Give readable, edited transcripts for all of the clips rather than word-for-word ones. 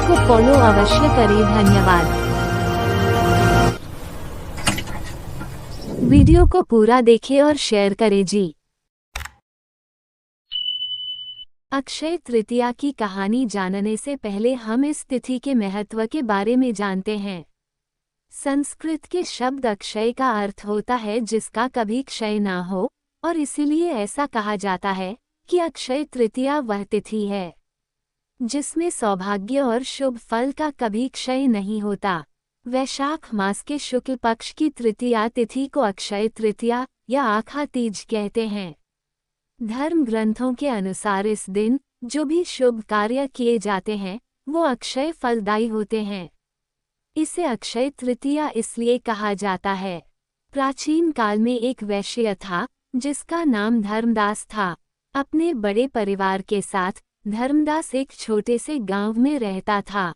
को फॉलो अवश्य करें। धन्यवाद। वीडियो को पूरा देखें और शेयर करें जी। अक्षय तृतीया की कहानी जानने से पहले हम इस तिथि के महत्व के बारे में जानते हैं। संस्कृत के शब्द अक्षय का अर्थ होता है जिसका कभी क्षय ना हो, और इसीलिए ऐसा कहा जाता है कि अक्षय तृतीया वह तिथि है जिसमें सौभाग्य और शुभ फल का कभी क्षय नहीं होता। वैशाख मास के शुक्ल पक्ष की तृतीया तिथि को अक्षय तृतीया या आखा तीज कहते हैं। धर्म ग्रंथों के अनुसार इस दिन जो भी शुभ कार्य किए जाते हैं वो अक्षय फलदायी होते हैं। इसे अक्षय तृतीया इसलिए कहा जाता है। प्राचीन काल में एक वैश्य था जिसका नाम धर्मदास था। अपने बड़े परिवार के साथ धर्मदास एक छोटे से गांव में रहता था।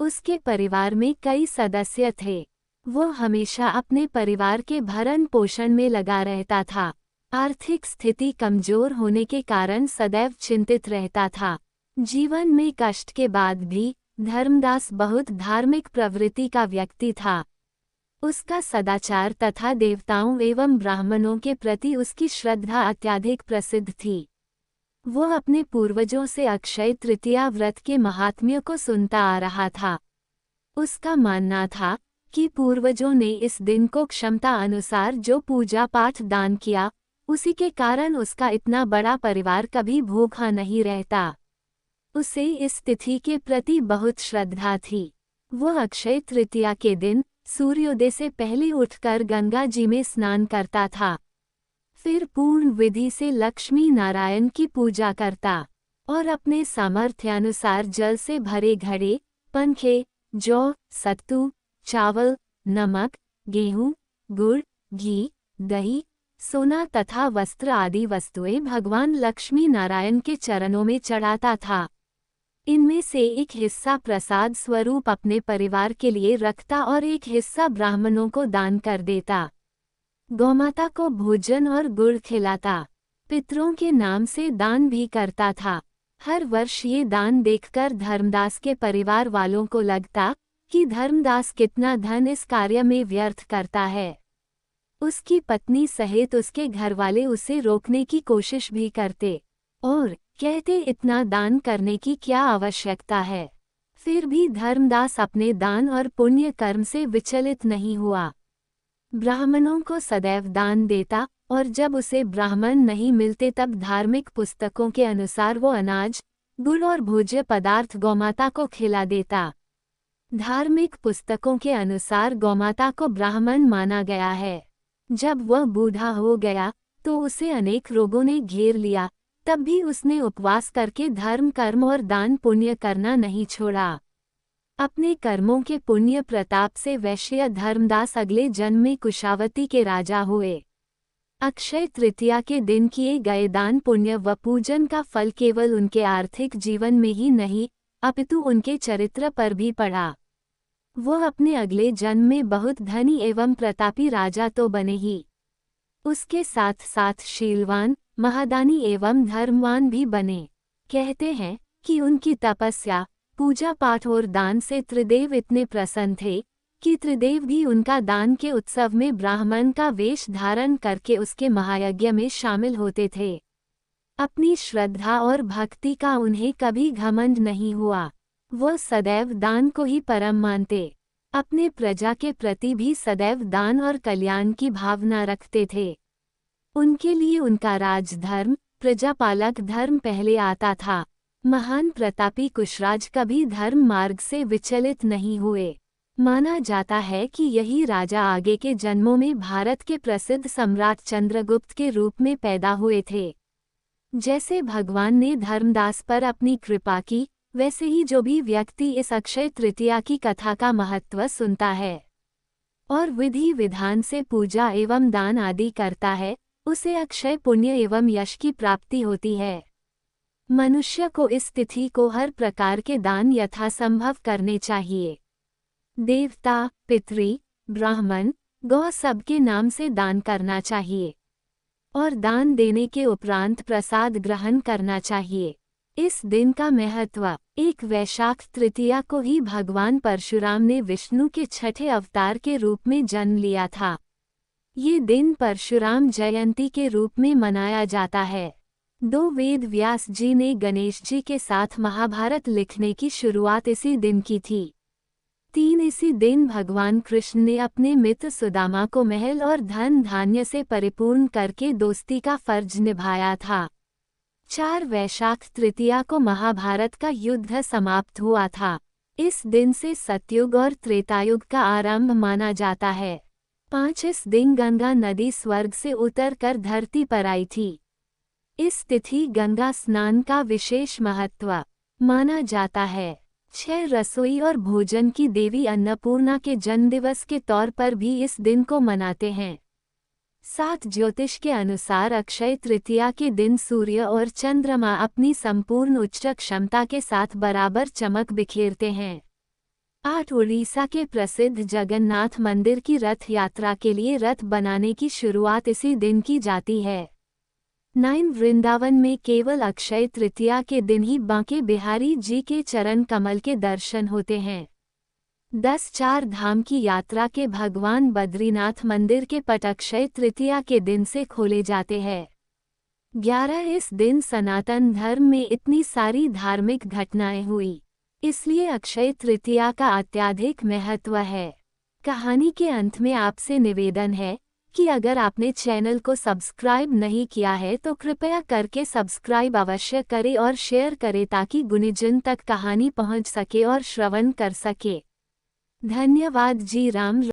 उसके परिवार में कई सदस्य थे। वो हमेशा अपने परिवार के भरण पोषण में लगा रहता था। आर्थिक स्थिति कमजोर होने के कारण सदैव चिंतित रहता था। जीवन में कष्ट के बाद भी धर्मदास बहुत धार्मिक प्रवृत्ति का व्यक्ति था। उसका सदाचार तथा देवताओं एवं ब्राह्मणों के प्रति उसकी श्रद्धा अत्यधिक प्रसिद्ध थी। वो अपने पूर्वजों से अक्षय तृतीया व्रत के महात्म्य को सुनता आ रहा था। उसका मानना था कि पूर्वजों ने इस दिन को क्षमता अनुसार जो पूजा पाठ दान किया, उसी के कारण उसका इतना बड़ा परिवार कभी भूखा नहीं रहता। उसे इस तिथि के प्रति बहुत श्रद्धा थी। वह अक्षय तृतीया के दिन सूर्योदय से पहले उठकर गंगा जी में स्नान करता था। फिर पूर्ण विधि से लक्ष्मी नारायण की पूजा करता और अपने सामर्थ्यानुसार जल से भरे घड़े, पंखे, जौ, सत्तू, चावल, नमक, गेहूं, गुड़, घी, दही, सोना तथा वस्त्र आदि वस्तुएं भगवान लक्ष्मी नारायण के चरणों में चढ़ाता था। इनमें से एक हिस्सा प्रसाद स्वरूप अपने परिवार के लिए रखता और एक हिस्सा ब्राह्मणों को दान कर देता। गौमाता को भोजन और गुड़ खिलाता। पितरों के नाम से दान भी करता था। हर वर्ष ये दान देखकर धर्मदास के परिवार वालों को लगता कि धर्मदास कितना धन इस कार्य में व्यर्थ करता है। उसकी पत्नी सहित उसके घरवाले उसे रोकने की कोशिश भी करते और कहते इतना दान करने की क्या आवश्यकता है। फिर भी धर्मदास अपने दान और पुण्य कर्म से विचलित नहीं हुआ। ब्राह्मणों को सदैव दान देता और जब उसे ब्राह्मण नहीं मिलते तब धार्मिक पुस्तकों के अनुसार वो अनाज, गुड़ और भोज्य पदार्थ गौमाता को खिला देता। धार्मिक पुस्तकों के अनुसार गौमाता को ब्राह्मण माना गया है। जब वह बूढ़ा हो गया तो उसे अनेक रोगों ने घेर लिया, तब भी उसने उपवास करके धर्म कर्म और दान पुण्य करना नहीं छोड़ा। अपने कर्मों के पुण्य प्रताप से वैश्य धर्मदास अगले जन्म में कुशावती के राजा हुए। अक्षय तृतीया के दिन किए गए दान पुण्य व पूजन का फल केवल उनके आर्थिक जीवन में ही नहीं अपितु उनके चरित्र पर भी पड़ा। वह अपने अगले जन्म में बहुत धनी एवं प्रतापी राजा तो बने ही, उसके साथ साथ शीलवान, महादानी एवं धर्मवान भी बने। कहते हैं कि उनकी तपस्या, पूजा पाठ और दान से त्रिदेव इतने प्रसन्न थे कि त्रिदेव भी उनका दान के उत्सव में ब्राह्मण का वेश धारण करके उसके महायज्ञ में शामिल होते थे। अपनी श्रद्धा और भक्ति का उन्हें कभी घमंड नहीं हुआ। वह सदैव दान को ही परम मानते। अपने प्रजा के प्रति भी सदैव दान और कल्याण की भावना रखते थे। उनके लिए उनका राजधर्म, प्रजापालक धर्म पहले आता था। महान प्रतापी कुशराज कभी धर्म मार्ग से विचलित नहीं हुए। माना जाता है कि यही राजा आगे के जन्मों में भारत के प्रसिद्ध सम्राट चंद्रगुप्त के रूप में पैदा हुए थे। जैसे भगवान ने धर्मदास पर अपनी कृपा की, वैसे ही जो भी व्यक्ति इस अक्षय तृतीया की कथा का महत्व सुनता है और विधि विधान से पूजा एवं दान आदि करता है, उसे अक्षय पुण्य एवं यश की प्राप्ति होती है। मनुष्य को इस तिथि को हर प्रकार के दान यथासंभव करने चाहिए। देवता, पितृ, ब्राह्मण, गौ सबके नाम से दान करना चाहिए और दान देने के उपरांत प्रसाद ग्रहण करना चाहिए। इस दिन का महत्व। एक वैशाख तृतीया को ही भगवान परशुराम ने विष्णु के छठे अवतार के रूप में जन्म लिया था। ये दिन परशुराम जयंती के रूप में मनाया जाता है। 2 वेद व्यास जी ने गणेश जी के साथ महाभारत लिखने की शुरुआत इसी दिन की थी। 3 इसी दिन भगवान कृष्ण ने अपने मित्र सुदामा को महल और धन धान्य से परिपूर्ण करके दोस्ती का फर्ज निभाया था। 4 वैशाख तृतीया को महाभारत का युद्ध समाप्त हुआ था। इस दिन से सतयुग और त्रेतायुग का आरंभ माना जाता है। 5 इस दिन गंगा नदी स्वर्ग से उतरकर धरती पर आई थी। इस तिथि गंगा स्नान का विशेष महत्व माना जाता है। 6 रसोई और भोजन की देवी अन्नपूर्णा के जन्मदिवस के तौर पर भी इस दिन को मनाते हैं। 7 ज्योतिष के अनुसार अक्षय तृतीया के दिन सूर्य और चंद्रमा अपनी संपूर्ण उच्च क्षमता के साथ बराबर चमक बिखेरते हैं। 8 उड़ीसा के प्रसिद्ध जगन्नाथ मंदिर की रथ यात्रा के लिए रथ बनाने की शुरुआत इसी दिन की जाती है। 9 वृंदावन में केवल अक्षय तृतीया के दिन ही बांके बिहारी जी के चरण कमल के दर्शन होते हैं। 10 चार धाम की यात्रा के भगवान बद्रीनाथ मंदिर के पट अक्षय तृतीया के दिन से खोले जाते हैं। 11 इस दिन सनातन धर्म में इतनी सारी धार्मिक घटनाएं हुई, इसलिए अक्षय तृतीया का अत्यधिक महत्व है। कहानी के अंत में आपसे निवेदन है कि अगर आपने चैनल को सब्सक्राइब नहीं किया है तो कृपया करके सब्सक्राइब अवश्य करें और शेयर करें ताकि गुणीजन तक कहानी पहुंच सके और श्रवण कर सके। धन्यवाद जी। राम।